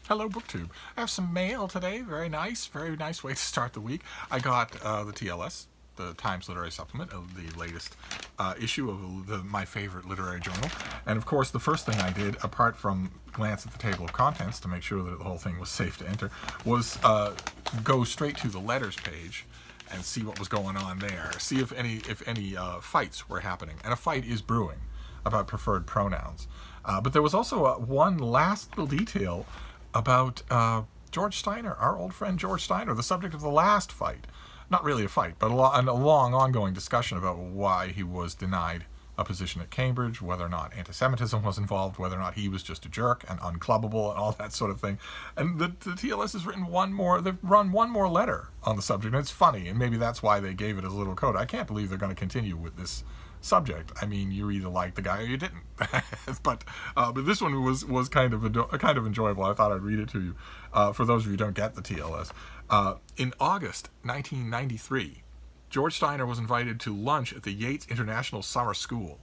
Hello, BookTube. I have some mail today. Very nice way to start the week. I got the TLS, the Times Literary Supplement, the latest issue of my favorite literary journal. And of course, the first thing I did, apart from glance at the table of contents to make sure that the whole thing was safe to enter, was go straight to the letters page and see what was going on there. See if any fights were happening. And a fight is brewing about preferred pronouns. But there was also one last little detail about George Steiner, our old friend George Steiner, the subject of the last fight. Not really a fight, but a long ongoing discussion about why he was denied a position at Cambridge, whether or not anti-Semitism was involved, whether or not he was just a jerk and unclubbable and all that sort of thing. And the TLS has written they've run one more letter on the subject, and it's funny, and maybe that's why they gave it as a little code. I can't believe they're going to continue with this subject. I mean, you either liked the guy or you didn't. but this one was kind of enjoyable. I thought I'd read it to you. For those of you who don't get the TLS, in August 1993, George Steiner was invited to lunch at the Yates International Summer School.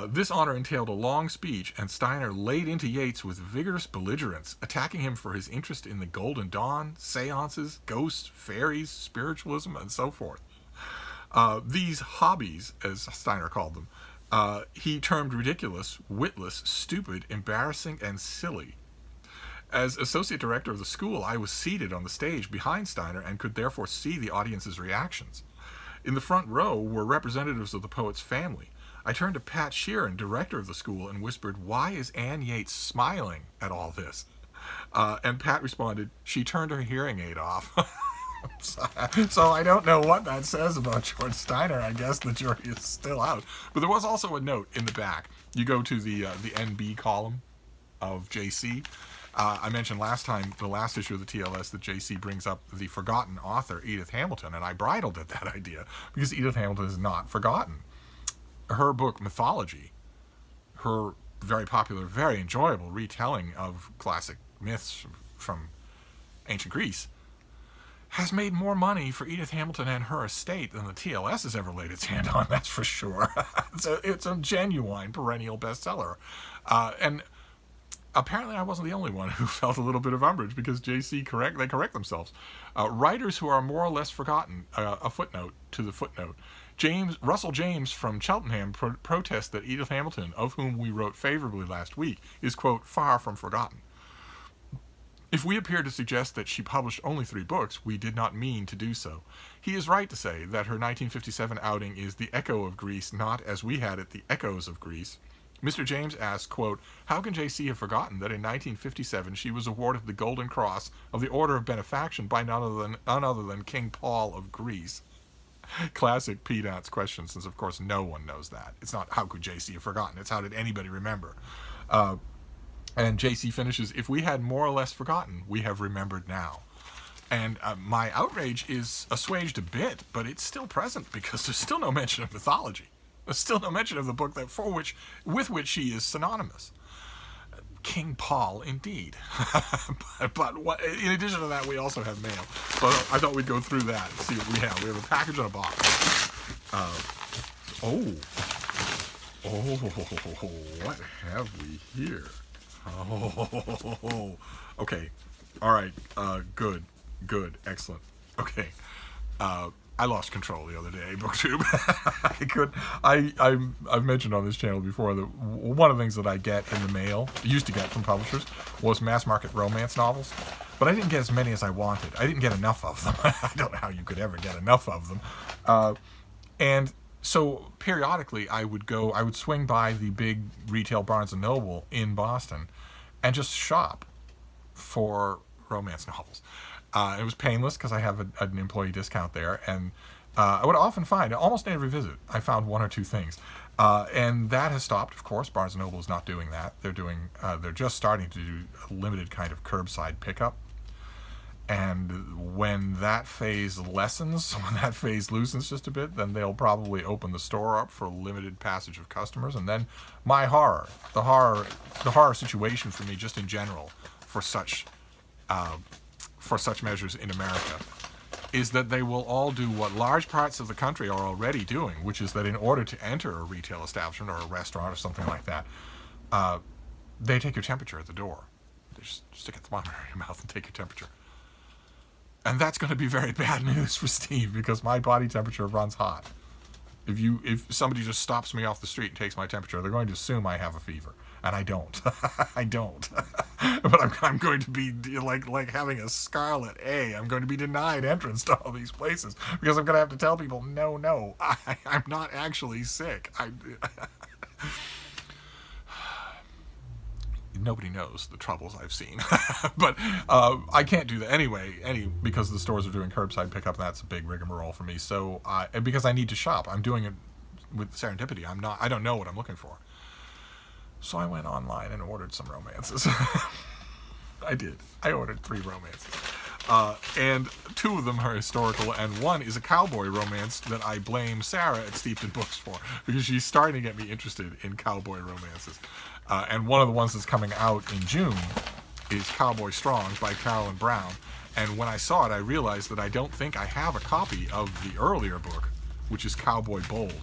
This honor entailed a long speech, and Steiner laid into Yates with vigorous belligerence, attacking him for his interest in the Golden Dawn, seances, ghosts, fairies, spiritualism, and so forth. These hobbies, as Steiner called them, he termed ridiculous, witless, stupid, embarrassing, and silly. As associate director of the school, I was seated on the stage behind Steiner and could therefore see the audience's reactions. In the front row were representatives of the poet's family. I turned to Pat Sheeran, director of the school, and whispered, "Why is Anne Yates smiling at all this?" And Pat responded, "She turned her hearing aid off." So I don't know what that says about George Steiner. I guess the jury is still out. But there was also a note in the back. You go to the NB column of JC. I mentioned last time, the last issue of the TLS, that JC brings up the forgotten author, Edith Hamilton, and I bridled at that idea because Edith Hamilton is not forgotten. Her book, Mythology, her very popular, very enjoyable retelling of classic myths from ancient Greece, has made more money for Edith Hamilton and her estate than the TLS has ever laid its hand on, that's for sure. It's a genuine perennial bestseller. And apparently I wasn't the only one who felt a little bit of umbrage because they correct themselves. Writers who are more or less forgotten, a footnote to the footnote. Russell James from Cheltenham protests that Edith Hamilton, of whom we wrote favorably last week, is, quote, far from forgotten. If we appear to suggest that she published only 3 books, we did not mean to do so. He is right to say that her 1957 outing is the echo of Greece, not, as we had it, the echoes of Greece. Mr. James asks, quote, "How can J.C. have forgotten that in 1957 she was awarded the Golden Cross of the Order of Benefaction by none other than King Paul of Greece?" Classic pedant's question, since of course no one knows that. It's not how could J.C. have forgotten, it's how did anybody remember. And J.C. finishes, "If we had more or less forgotten, we have remembered now." And my outrage is assuaged a bit, but it's still present because there's still no mention of mythology. There's still no mention of the book with which she is synonymous. King Paul, indeed. but in addition to that, we also have mail. So I thought we'd go through that and see what we have. We have a package and a box. What have we here? Okay. All right. Good. Excellent. Okay. I lost control the other day, BookTube. I've mentioned on this channel before that one of the things that I get in the mail, used to get from publishers, was mass market romance novels. But I didn't get as many as I wanted. I didn't get enough of them. I don't know how you could ever get enough of them. And so periodically I would swing by the big retail Barnes & Noble in Boston and just shop for romance novels. It was painless because I have an employee discount there, and I would often find, almost every visit, I found 1 or 2 things. And that has stopped, of course. Barnes & Noble is not doing that. They're just starting to do a limited kind of curbside pickup. And when that phase lessens, when that phase loosens just a bit, then they'll probably open the store up for limited passage of customers. And then my the horror situation for me just in general for such measures in America is that they will all do what large parts of the country are already doing, which is that in order to enter a retail establishment or a restaurant or something like that, they take your temperature at the door. They just stick a thermometer in your mouth and take your temperature. And that's going to be very bad news for Steve because my body temperature runs hot. If somebody just stops me off the street and takes my temperature, they're going to assume I have a fever, and I don't. I don't. But I'm going to be like having a scarlet A. I'm going to be denied entrance to all these places because I'm going to have to tell people, no, I'm not actually sick. Nobody knows the troubles I've seen. But I can't do that anyway, because the stores are doing curbside pickup, and that's a big rigmarole for me. So because I need to shop, I'm doing it with serendipity. I don't know what I'm looking for. So I went online and ordered some romances. I did. I ordered 3 romances. And 2 of them are historical, and one is a cowboy romance that I blame Sarah at Steeped in Books for, because she's starting to get me interested in cowboy romances. And one of the ones that's coming out in June is Cowboy Strong by Carolyn Brown. And when I saw it, I realized that I don't think I have a copy of the earlier book, which is Cowboy Bold.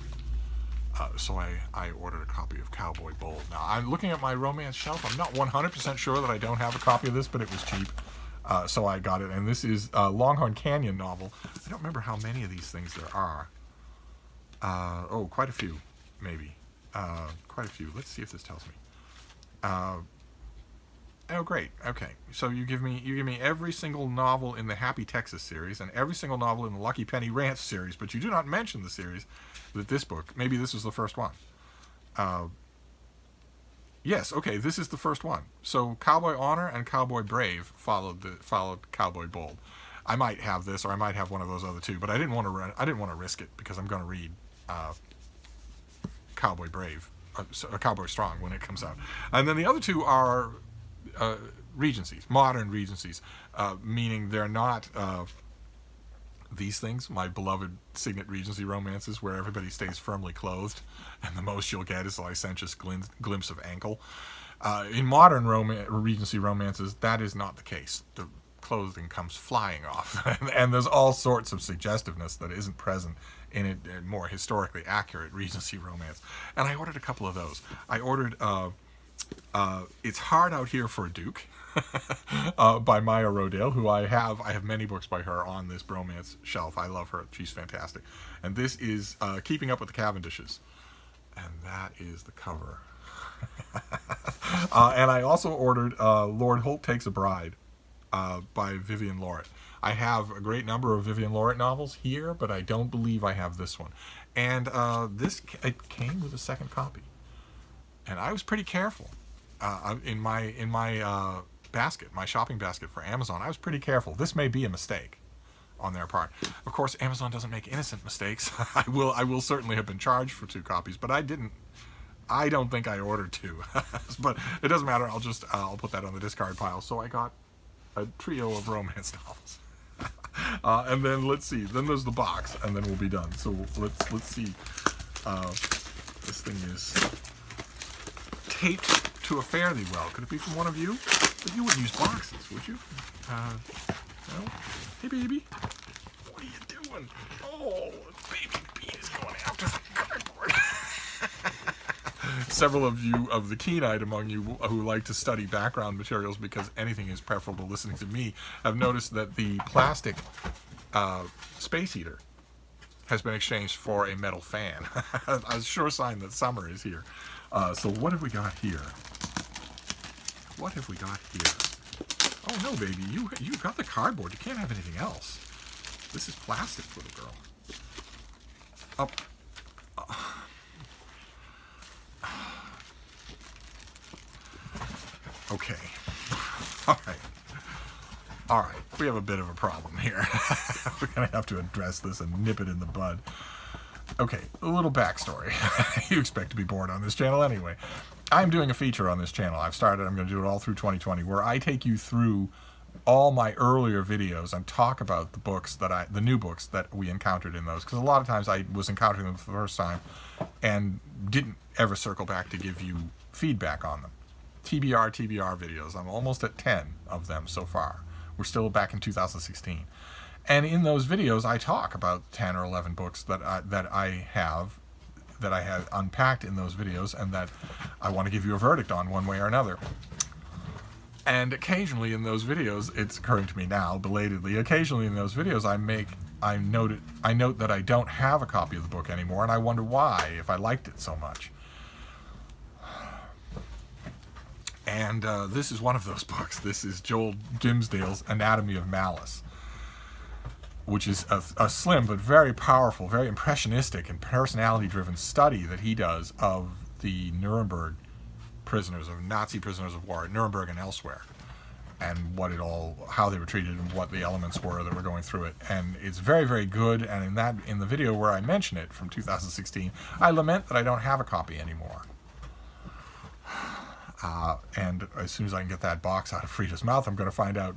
So I ordered a copy of Cowboy Bold. Now, I'm looking at my romance shelf. I'm not 100% sure that I don't have a copy of this, but it was cheap. So I got it. And this is a Longhorn Canyon novel. I don't remember how many of these things there are. Quite a few, maybe. Quite a few. Let's see if this tells me. Great. Okay. So you give me every single novel in the Happy Texas series and every single novel in the Lucky Penny Ranch series, but you do not mention the series that this book, maybe this was the first one. Yes, okay, this is the first one. So Cowboy Honor and Cowboy Brave followed Cowboy Bold. I might have this, or I might have one of those other 2, but I didn't want to risk it because I'm going to read Cowboy Brave, Cowboy Strong when it comes out. And then the other 2 are Regencies, modern Regencies, meaning they're not these things, my beloved Signet Regency romances, where everybody stays firmly clothed, and the most you'll get is a licentious glimpse of ankle. In modern Regency romances, that is not the case. The clothing comes flying off, and there's all sorts of suggestiveness that isn't present in a more historically accurate Regency romance. And I ordered a couple of those. I ordered It's Hard Out Here for a Duke by Maya Rodale, who I have many books by her on this bromance shelf. I love her. She's fantastic. And this is Keeping Up with the Cavendishes. And that is the cover. And I also ordered Lord Holt Takes a Bride by Vivian Lorett. I have a great number of Vivian Lorett novels here, but I don't believe I have this one. And it came with a second copy. And I was pretty careful in my basket, my shopping basket for Amazon. I was pretty careful. This may be a mistake on their part. Of course, Amazon doesn't make innocent mistakes. I will certainly have been charged for 2 copies, but I didn't. I don't think I ordered 2. But it doesn't matter. I'll put that on the discard pile. So I got a trio of romance novels. And then let's see. Then there's the box, and then we'll be done. So let's see. This thing is taped to a fare thee well. Could it be from one of you? But you wouldn't use boxes, would you? No? Hey, baby. What are you doing? Oh, baby Pete is going after the cardboard. Several of you, of the keen-eyed among you who like to study background materials because anything is preferable to listening to me, have noticed that the plastic space heater has been exchanged for a metal fan. A sure sign that summer is here. So what have we got here? What have we got here? Oh no, baby, you got the cardboard. You can't have anything else. This is plastic, little girl. Okay. All right. We have a bit of a problem here. We're going to have to address this and nip it in the bud. Okay, a little backstory. You expect to be bored on this channel anyway. I'm doing a feature on this channel. I'm going to do it all through 2020, where I take you through all my earlier videos and talk about the new books that we encountered in those. Because a lot of times I was encountering them for the first time and didn't ever circle back to give you feedback on them. TBR videos. I'm almost at 10 of them so far. We're still back in 2016. And in those videos, I talk about 10 or 11 books that I have unpacked in those videos and that I want to give you a verdict on one way or another. And occasionally in those videos, it's occurring to me now, belatedly, occasionally in those videos I note that I don't have a copy of the book anymore, and I wonder why, if I liked it so much. And this is one of those books. This is Joel Dimsdale's Anatomy of Malice, which is a slim but very powerful, very impressionistic and personality-driven study that he does of the Nuremberg prisoners, of Nazi prisoners of war at Nuremberg and elsewhere, and how they were treated and what the elements were that were going through it. And it's very, very good. And in the video where I mention it from 2016, I lament that I don't have a copy anymore. And as soon as I can get that box out of Frida's mouth, I'm going to find out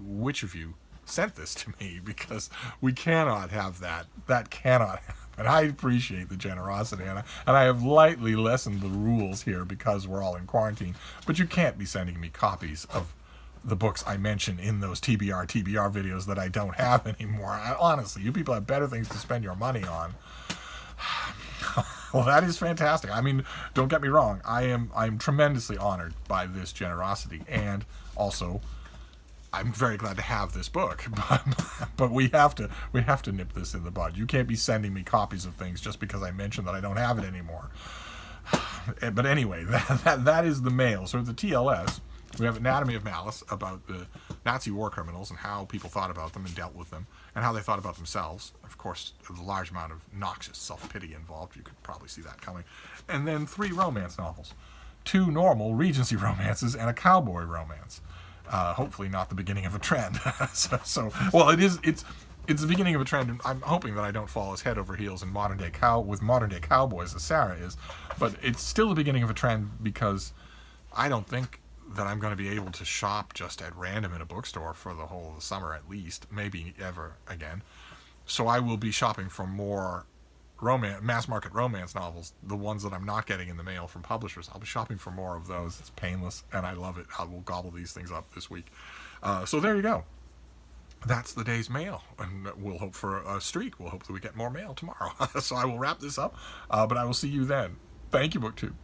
which of you sent this to me, because we cannot have that. That cannot happen. I appreciate the generosity, and I have lightly lessened the rules here because we're all in quarantine. But you can't be sending me copies of the books I mention in those TBR videos that I don't have anymore. Honestly, you people have better things to spend your money on. Well, that is fantastic. I mean, don't get me wrong. I'm tremendously honored by this generosity, and also I'm very glad to have this book. But we have to nip this in the bud. You can't be sending me copies of things just because I mentioned that I don't have it anymore. But anyway, that is the mail. So the TLS, we have Anatomy of Malice, about the Nazi war criminals and how people thought about them and dealt with them, and how they thought about themselves. Of course, there's a large amount of noxious self-pity involved. You could probably see that coming. And then 3 romance novels. 2 normal Regency romances and a cowboy romance. Hopefully not the beginning of a trend. Well, it's the beginning of a trend, and I'm hoping that I don't fall as head over heels in modern day cowboys as Sarah is, but it's still the beginning of a trend, because I don't think that I'm going to be able to shop just at random in a bookstore for the whole of the summer, at least, maybe ever again. So I will be shopping for more mass market romance novels, the ones that I'm not getting in the mail from publishers. I'll be shopping for more of those. It's painless, and I love it. I will gobble these things up this week. So there you go. That's the day's mail, and we'll hope for a streak. We'll hope that we get more mail tomorrow. So I will wrap this up, but I will see you then. Thank you, BookTube.